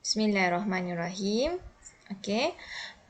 Bismillahirrahmanirrahim. Okey.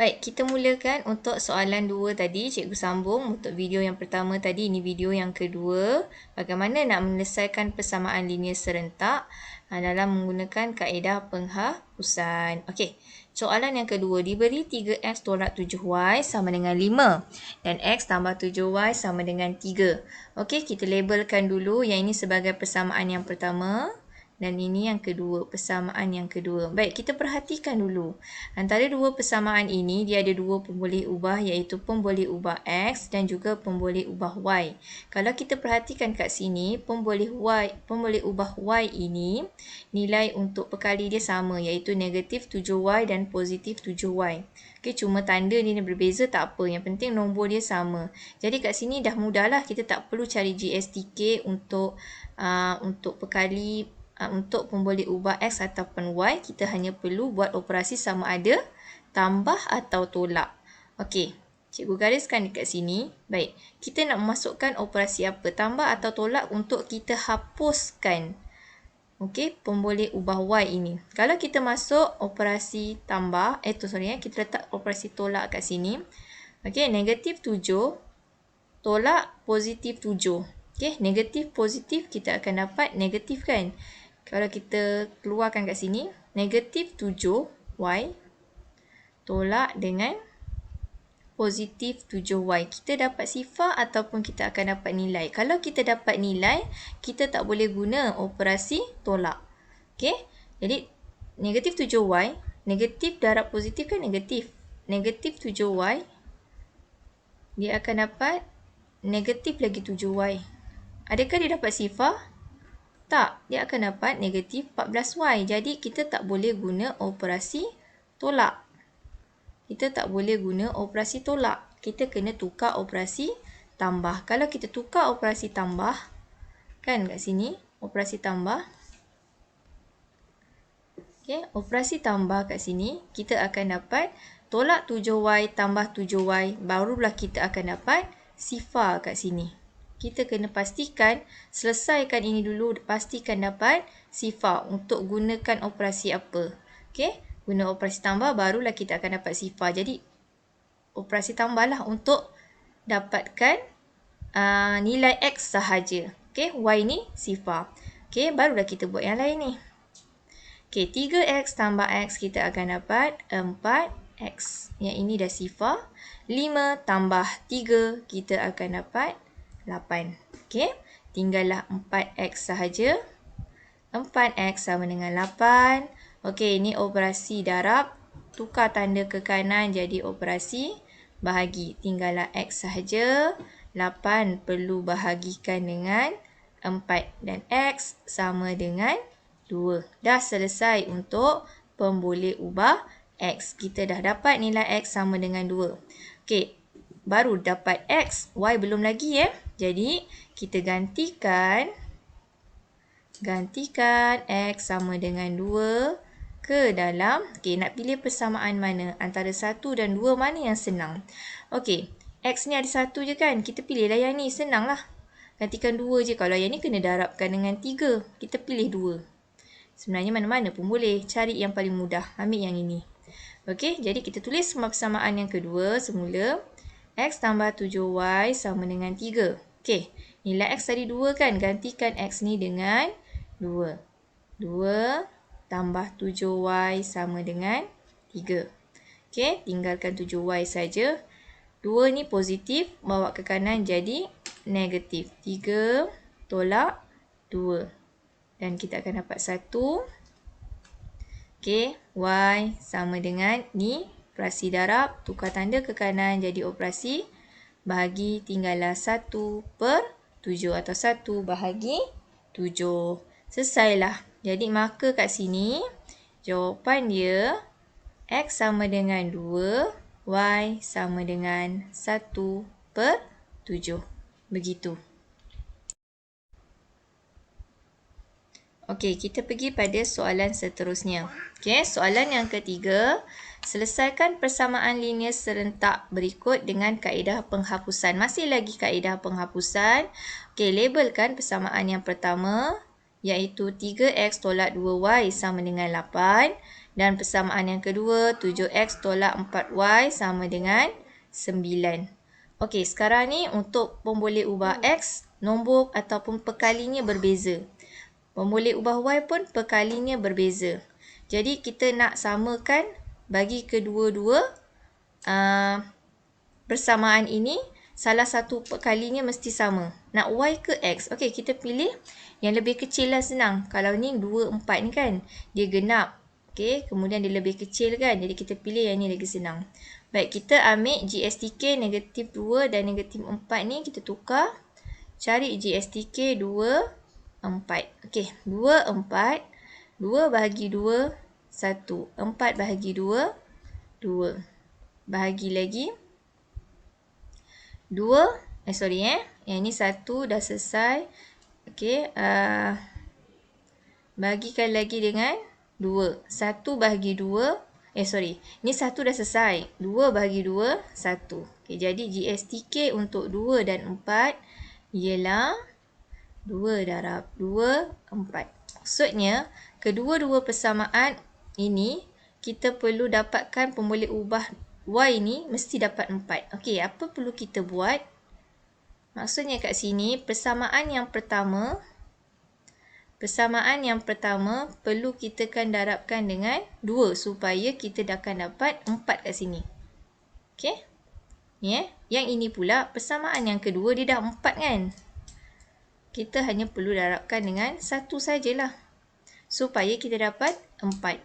Baik, kita mulakan untuk soalan 2 tadi. Cikgu sambung untuk video yang pertama tadi. Ini video yang kedua. Bagaimana nak menyelesaikan persamaan linear serentak dalam menggunakan kaedah penghapusan. Okey. Soalan yang kedua. Diberi 3x tolak 7y sama dengan 5. Dan x tambah 7y sama dengan 3. Okey, kita labelkan dulu. Yang ini sebagai persamaan yang pertama. Dan ini yang kedua, persamaan yang kedua. Baik, kita perhatikan dulu. Antara dua persamaan ini, dia ada dua pemboleh ubah iaitu pemboleh ubah X dan juga pemboleh ubah Y. Kalau kita perhatikan kat sini, pemboleh ubah Y ini, nilai untuk perkali dia sama iaitu negatif 7Y dan positif 7Y. Okay, cuma tanda dia berbeza tak apa. Yang penting nombor dia sama. Jadi kat sini dah mudahlah. Kita tak perlu cari GSTK untuk perkali untuk pemboleh ubah X ataupun Y, kita hanya perlu buat operasi sama ada tambah atau tolak. Okey, cikgu gariskan dekat sini. Baik, kita nak memasukkan operasi apa? Tambah atau tolak untuk kita hapuskan. Okey, pemboleh ubah Y ini. Kalau kita masuk operasi tambah, kita letak operasi tolak kat sini. Okey, negatif 7 tolak positif 7. Okey, negatif positif kita akan dapat negatif kan? Kalau kita keluarkan kat sini, negatif 7y tolak dengan positif 7y. Kita dapat sifar ataupun kita akan dapat nilai. Kalau kita dapat nilai, kita tak boleh guna operasi tolak. Okey? Jadi, negatif 7y, negatif darab positif kan negatif. Negatif 7y, dia akan dapat negatif lagi 7y. Adakah dia dapat sifar? Tak, dia akan dapat negatif 14y. Jadi, kita tak boleh guna operasi tolak. Kita tak boleh guna operasi tolak. Kita kena tukar operasi tambah. Kalau kita tukar operasi tambah, kan kat sini, operasi tambah. Okay, operasi tambah kat sini, kita akan dapat tolak 7y tambah 7y. Barulah kita akan dapat sifar kat sini. Kita kena pastikan, selesaikan ini dulu, pastikan dapat sifar untuk gunakan operasi apa. Okey, guna operasi tambah, barulah kita akan dapat sifar. Jadi, operasi tambahlah untuk dapatkan nilai X sahaja. Okey, Y ni sifar. Okey, barulah kita buat yang lain ni. Okey, 3X tambah X kita akan dapat 4X. Yang ini dah sifar. 5 tambah 3 kita akan dapat 8. Okey, tinggallah 4x sahaja. 4x sama dengan 8. Okey, ini operasi darab. Tukar tanda ke kanan jadi operasi bahagi. Tinggallah x sahaja. 8 perlu bahagikan dengan 4. Dan x sama dengan 2. Dah selesai untuk pemboleh ubah x. Kita dah dapat nilai x sama dengan 2. Okey, baru dapat x. Y belum lagi Jadi, kita gantikan X sama dengan 2 ke dalam, nak pilih persamaan mana? Antara 1 dan 2 mana yang senang? Okey, X ni ada 1 je kan? Kita pilihlah yang ni, senang lah. Gantikan 2 je. Kalau yang ni kena darabkan dengan 3. Kita pilih 2. Sebenarnya mana-mana pun boleh. Cari yang paling mudah. Ambil yang ini. Okey, jadi kita tulis persamaan yang kedua semula. X tambah 7y sama dengan 3. Okey, nilai X tadi 2 kan? Gantikan X ni dengan 2. 2 tambah 7y sama dengan 3. Okey, tinggalkan 7y saja. 2 ni positif, bawa ke kanan jadi negatif. 3 tolak 2. Dan kita akan dapat 1. Okey, y sama dengan ni. Operasi darab, tukar tanda ke kanan jadi operasi bahagi, tinggallah 1/7 atau 1 bahagi 7. Selesailah. Jadi, maka kat sini, jawapan dia X sama dengan 2, Y sama dengan 1/7. Begitu. Okey, kita pergi pada soalan seterusnya. Okey, soalan yang ketiga. Selesaikan persamaan linear serentak berikut dengan kaedah penghapusan. Masih lagi kaedah penghapusan. Okey, labelkan persamaan yang pertama iaitu 3x tolak 2y sama dengan 8. Dan persamaan yang kedua, 7x tolak 4y sama dengan 9. Okey, sekarang ni untuk pemboleh ubah x, nombor ataupun perkalinya berbeza. Pemboleh ubah y pun perkalinya berbeza. Jadi kita nak samakan bagi kedua-dua persamaan ini, salah satu perkalinya mesti sama. Nak y ke x? Okey, kita pilih yang lebih kecil lah, senang. Kalau ni 2, 4 ni kan, dia genap. Okey, kemudian dia lebih kecil kan. Jadi kita pilih yang ni lagi senang. Baik, kita ambil GSTK negatif 2 dan negatif 4 ni kita tukar. Cari GSTK 2, 4. Okey, 2, 4. 2 bahagi 2, 1. 4 bahagi 2, 2. Bahagi lagi 2. Yang ni 1 dah selesai. Okey, bagikan lagi dengan 2. 1 bahagi 2. Ni 1 dah selesai. 2 bahagi 2, 1. Okey, jadi GSTK untuk 2 dan 4 ialah 2 darab 2, 4. Maksudnya, kedua-dua persamaan ini, kita perlu dapatkan pemboleh ubah y ni mesti dapat 4. Okey, apa perlu kita buat? Maksudnya kat sini, persamaan yang pertama perlu kita kan darabkan dengan 2 supaya kita akan dapat 4 kat sini. Okey? Ni Yang ini pula, persamaan yang kedua dia dah 4 kan? Kita hanya perlu darabkan dengan 1 sajalah. Supaya kita dapat 4.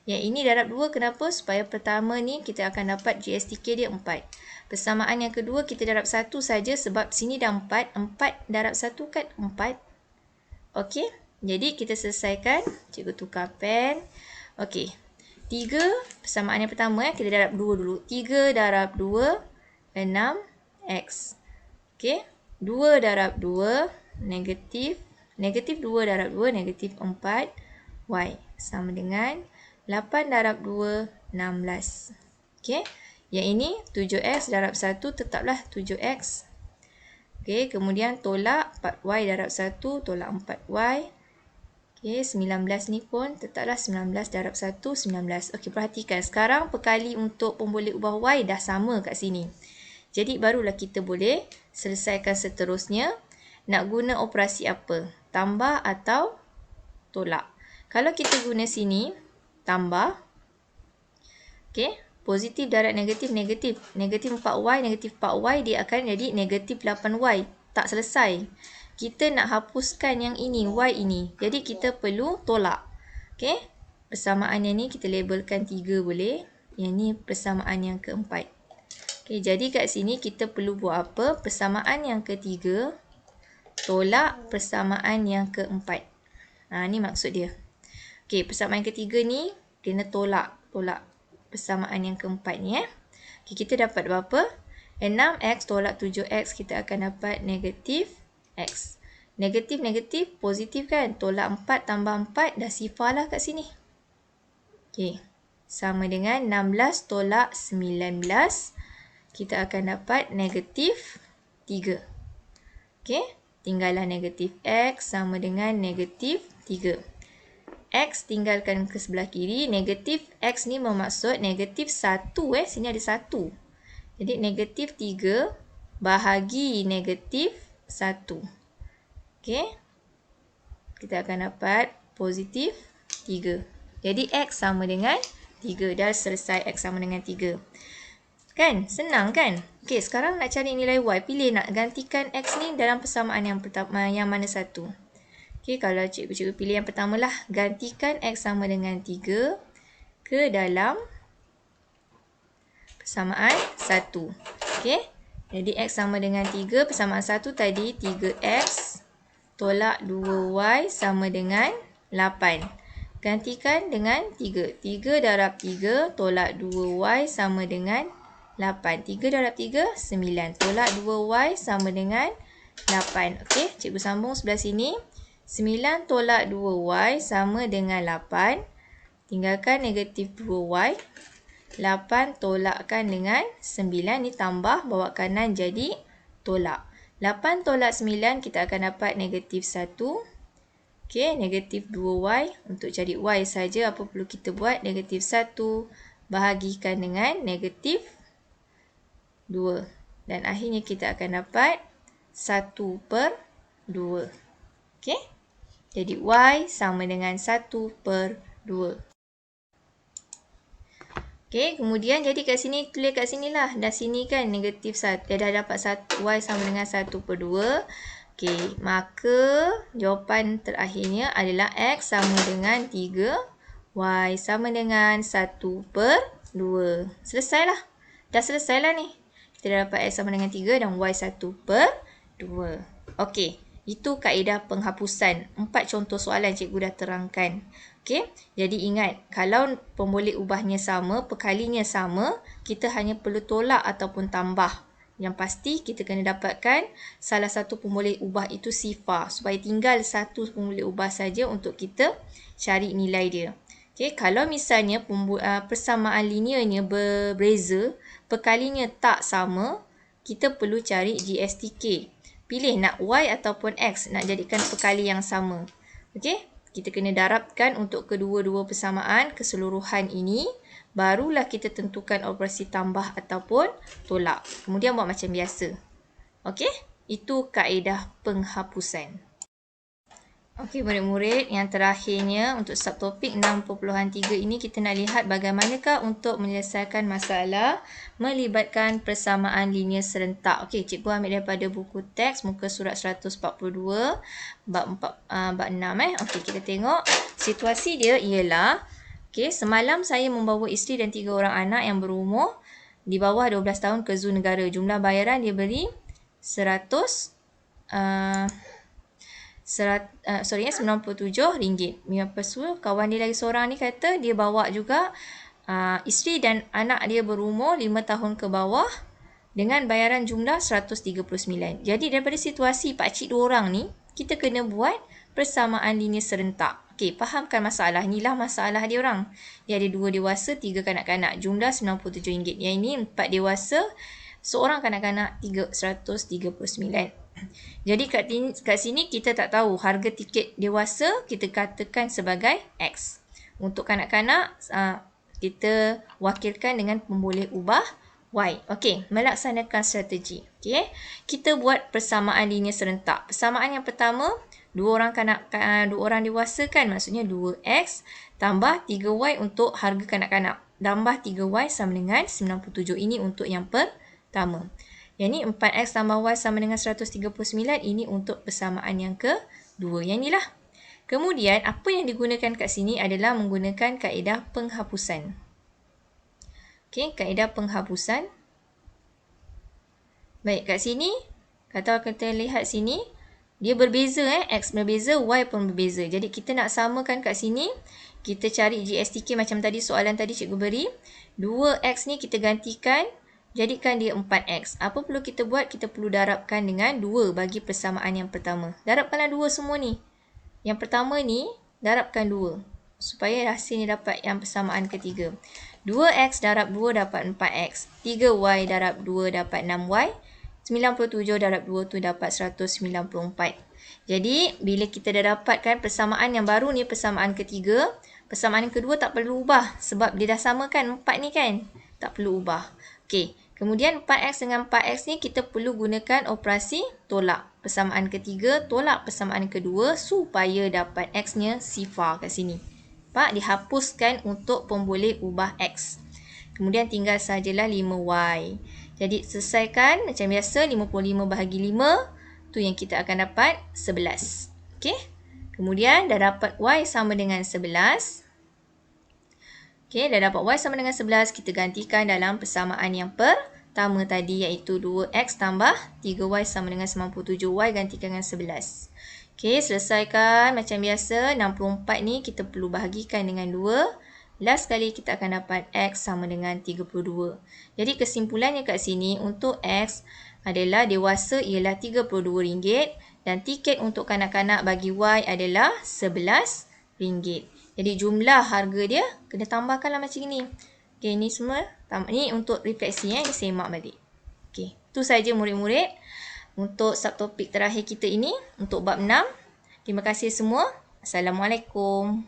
Yang ini darab 2 kenapa? Supaya pertama ni kita akan dapat GSTK dia 4. Persamaan yang kedua kita darab 1 saja sebab sini dah 4. 4 darab 1 kan 4. Okey, jadi kita selesaikan. Cikgu tukar pen. Okey, 3 persamaan yang pertama kita darab 2 dulu. 3 darab 2, 6x. Okey, 2 darab 2, negatif 2 darab 2, negatif 4y. Sama dengan 8 darab 2, 16. Okey, yang ini 7x darab 1 tetaplah 7x. Okey, kemudian tolak 4y darab 1, tolak 4y. Okey, 19 ni pun tetaplah 19 darab 1, 19. Okey, perhatikan. Sekarang perkali untuk pemboleh ubah y dah sama kat sini. Jadi, barulah kita boleh selesaikan seterusnya. Nak guna operasi apa? Tambah atau tolak? Kalau kita guna sini, tambah. Okey, positif darab negatif, negatif. Negatif 4y, negatif 4y, dia akan jadi negatif 8y. Tak selesai. Kita nak hapuskan yang ini, y ini. Jadi, kita perlu tolak. Okey, persamaan yang ni kita labelkan 3 boleh. Yang ni persamaan yang keempat. Okey, jadi kat sini kita perlu buat apa? Persamaan yang ketiga tolak persamaan yang keempat. Ni maksud dia. Okey, persamaan yang ketiga ni kena tolak persamaan yang keempat ni. Okey, kita dapat berapa? 6x tolak 7x, kita akan dapat negatif x. Negatif, negatif, positif kan? Tolak 4 tambah 4, dah sifar lah kat sini. Okey, sama dengan 16 tolak 19, kita akan dapat negatif 3. Okey, tinggallah negatif x sama dengan negatif 3. X tinggalkan ke sebelah kiri. Negatif X ni bermaksud negatif 1. Sini ada 1. Jadi negatif 3 bahagi negatif 1. Okey. Kita akan dapat positif 3. Jadi X sama dengan 3. Dah selesai X sama dengan 3. Kan? Senang kan? Okey, sekarang nak cari nilai Y. Pilih nak gantikan X ni dalam persamaan yang pertama, yang mana satu. Okey, kalau cikgu pilih yang pertama lah. Gantikan X sama dengan 3 ke dalam persamaan 1. Okey, jadi X sama dengan 3. Persamaan 1 tadi 3X tolak 2Y sama dengan 8. Gantikan dengan 3. 3 darab 3 tolak 2Y sama dengan 8. 3 darab 3, 9. Tolak 2Y sama dengan 8. Okey, cikgu sambung sebelah sini. 9 tolak 2y sama dengan 8. Tinggalkan negatif 2y. 8 tolakkan dengan 9. Ni tambah, bawa kanan jadi tolak. 8 tolak 9, kita akan dapat negatif 1. Okey, negatif 2y. Untuk cari y saja, apa perlu kita buat? Negatif 1 bahagikan dengan negatif 2. Dan akhirnya kita akan dapat 1/2. Okey? Jadi y sama dengan 1/2. Okey, kemudian jadi kat sini, tulis kat sini lah. Dah sini kan negatif 1. Dah dapat y sama dengan 1/2. Okey, maka jawapan terakhirnya adalah x sama dengan 3, y sama dengan 1/2. Selesailah. Dah selesailah ni. Kita dah dapat x sama dengan 3 dan y 1/2. Okey, itu kaedah penghapusan. 4 contoh soalan cikgu dah terangkan. Okey, jadi ingat, kalau pemboleh ubahnya sama, perkalinya sama, kita hanya perlu tolak ataupun tambah. Yang pasti kita kena dapatkan salah satu pemboleh ubah itu sifar, supaya tinggal satu pemboleh ubah saja untuk kita cari nilai dia. Okey, kalau misalnya persamaan linearnya berbeza, perkalinya tak sama, kita perlu cari GSTK. Pilih nak y ataupun x, nak jadikan perkali yang sama. Okey, kita kena darabkan untuk kedua-dua persamaan keseluruhan ini. Barulah kita tentukan operasi tambah ataupun tolak. Kemudian buat macam biasa. Okey, itu kaedah penghapusan. Okey, murid-murid, yang terakhirnya untuk subtopik 6.3 ini kita nak lihat bagaimanakah untuk menyelesaikan masalah melibatkan persamaan linear serentak. Okey, cikgu ambil daripada buku teks muka surat 142 bab 6. Okey, kita tengok situasi dia ialah, okey, semalam saya membawa isteri dan 3 orang anak yang berumur di bawah 12 tahun ke zoo negara. Jumlah bayaran dia beri 97 ringgit. Lepas tu kawan dia lagi seorang ni kata dia bawa juga isteri dan anak dia berumur 5 tahun ke bawah dengan bayaran jumlah 139. Jadi daripada situasi pakcik 2 orang ni, kita kena buat persamaan linear serentak. Okey, fahamkan masalah. Inilah masalah dia orang. Dia ada 2 dewasa, 3 kanak-kanak. Jumlah RM97. Yang ini 4 dewasa, seorang kanak-kanak 139. Jadi kat sini kita tak tahu harga tiket dewasa kita katakan sebagai X. Untuk kanak-kanak kita wakilkan dengan pemboleh ubah Y. Okey, melaksanakan strategi. Okey, kita buat persamaan linear serentak. Persamaan yang pertama, 2 orang dewasa kan, maksudnya 2X tambah 3Y untuk harga kanak-kanak. Tambah 3Y sama dengan 97. Ini untuk yang pertama. Yang ni 4X tambah Y sama dengan 139. Ini untuk persamaan yang kedua. Yang inilah. Kemudian, apa yang digunakan kat sini adalah menggunakan kaedah penghapusan. Okey, kaedah penghapusan. Baik, kat sini, kalau kita lihat sini, dia berbeza. X berbeza, Y pun berbeza. Jadi, kita nak samakan kat sini. Kita cari GSTK macam tadi, soalan tadi cikgu beri. 2X ni kita gantikan. Jadikan dia 4X. Apa perlu kita buat? Kita perlu darabkan dengan 2 bagi persamaan yang pertama. Darabkanlah 2 semua ni. Yang pertama ni, darabkan 2. Supaya hasilnya dapat yang persamaan ketiga. 2X darab 2 dapat 4X. 3Y darab 2 dapat 6Y. 97 darab 2 tu dapat 194. Jadi, bila kita dah dapatkan persamaan yang baru ni, persamaan ketiga, persamaan yang kedua tak perlu ubah. Sebab dia dah samakan 4 ni kan. Tak perlu ubah. Okey. Kemudian 4X dengan 4X ni kita perlu gunakan operasi tolak. Persamaan ketiga tolak persamaan kedua supaya dapat X-nya sifar kat sini. Pak, dihapuskan untuk pemboleh ubah X. Kemudian tinggal sajalah 5Y. Jadi selesaikan macam biasa 55 bahagi 5. Tu yang kita akan dapat 11. Okey. Kemudian dah dapat Y sama dengan 11. Okey, dah dapat Y sama dengan 11. Kita gantikan dalam persamaan yang pertama tadi iaitu 2X tambah 3Y sama dengan 97. Y gantikan dengan 11. Okey, selesaikan macam biasa. 64 ni kita perlu bahagikan dengan 2. Last kali kita akan dapat X sama dengan 32. Jadi kesimpulannya kat sini untuk X adalah dewasa ialah RM32 dan tiket untuk kanak-kanak bagi Y adalah RM11. Jadi jumlah harga dia kena tambahkanlah macam ni. Okey, ni semua ni untuk refleksi dia semak balik. Okey, itu saja murid-murid untuk subtopik terakhir kita ini untuk bab 6. Terima kasih semua. Assalamualaikum.